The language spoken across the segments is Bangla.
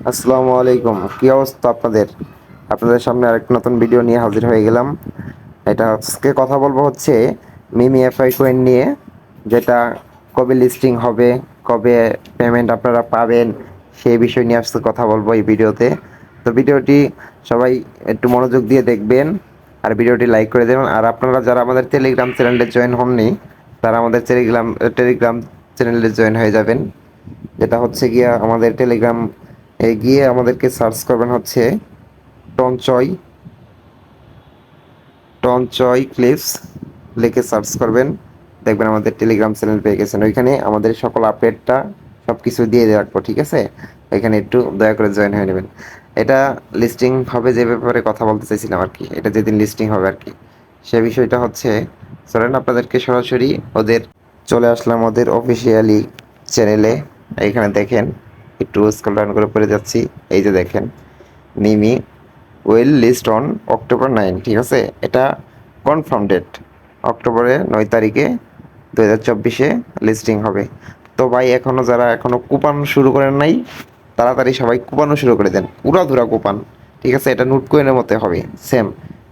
আসসালামু আলাইকুম, কি অবস্থা আপনাদের? আপনাদের সামনে আরেকটা নতুন ভিডিও নিয়ে হাজির হয়ে গেলাম। এটা আজকে কথা বলবো হচ্ছে মিমি এফআই কয়েন নিয়ে, যেটা কবে লিস্টিং হবে, কবে পেমেন্ট আপনারা পাবেন, সেই বিষয় নিয়ে আজকে কথা বলবো এই ভিডিওতে। তো ভিডিওটি সবাই একটু মনোযোগ দিয়ে দেখবেন আর ভিডিওটি লাইক করে দেবেন। আর আপনারা যারা আমাদের টেলিগ্রাম চ্যানেলে জয়েন হননি, তারা আমাদের টেলিগ্রাম চ্যানেলে জয়েন হয়ে যাবেন। যেটা হচ্ছে গিয়া আমাদের টেলিগ্রাম গিয়ে আমাদেরকে সার্চ করবেন হচ্ছে টনচয় টনচয় ক্লিপস লিখে সার্চ করবেন, দেখবেন আমাদের টেলিগ্রাম চ্যানেল পেয়ে গেছেন। ওইখানে আমাদের সকল আপডেটটা সব কিছু দিয়ে রাখবো, ঠিক আছে? এখানে একটু দয়া করে জয়েন হয়ে নেবেন। এটা লিস্টিং হবে যে ব্যাপারে কথা বলতে চাইছিলাম আর কি, এটা যেদিন লিস্টিং হবে আর কি, সে বিষয়টা হচ্ছে, চলেন আপনাদেরকে সরাসরি ওদের চলে আসলাম ওদের অফিসিয়ালি চ্যানেলে। এখানে দেখেন, একটু স্ক্রল ডাউন করে পড়ে যাচ্ছি। এই যে দেখেন, মিমি উইল লিস্ট অন অক্টোবর 9, ঠিক আছে? এটা কনফার্ম ডেট, অক্টোবরের 9 তারিখে 2024-এ লিস্টিং হবে। তো ভাই, যারা এখনও কুপান শুরু করেন নাই, তাড়াতাড়ি সবাই কুপানো শুরু করে দেন, উড়াধুরা কুপান, ঠিক আছে? এটা নোট কয়েনের মতো হবে, সেম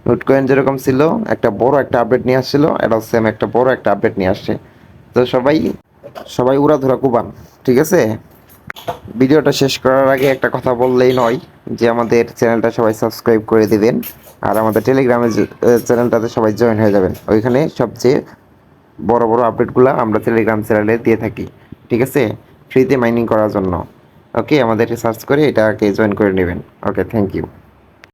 নোট কয়েন যেরকম ছিল, একটা বড় একটা আপডেট নিয়ে আসছিল, এটাও সেম একটা বড় একটা আপডেট নিয়ে আসছে। তো সবাই সবাই উড়াধুরা কুপান, ঠিক আছে? ভিডিওটা শেষ করার আগে একটা কথা বললেই নয়, যে আমাদের চ্যানেলটা সবাই সাবস্ক্রাইব করে দিবেন আর আমাদের টেলিগ্রামের চ্যানেলটাতে সবাই জয়েন হয়ে যাবেন। ওইখানে সবচেয়ে বড় বড় আপডেটগুলো আমরা টেলিগ্রাম চ্যানেলে দিয়ে থাকি, ঠিক আছে? ফ্রিতে মাইনিং করার জন্য। ওকে, আমাদেরকে সার্চ করে এটাকে জয়েন করে নেবেন। ওকে, থ্যাংক ইউ।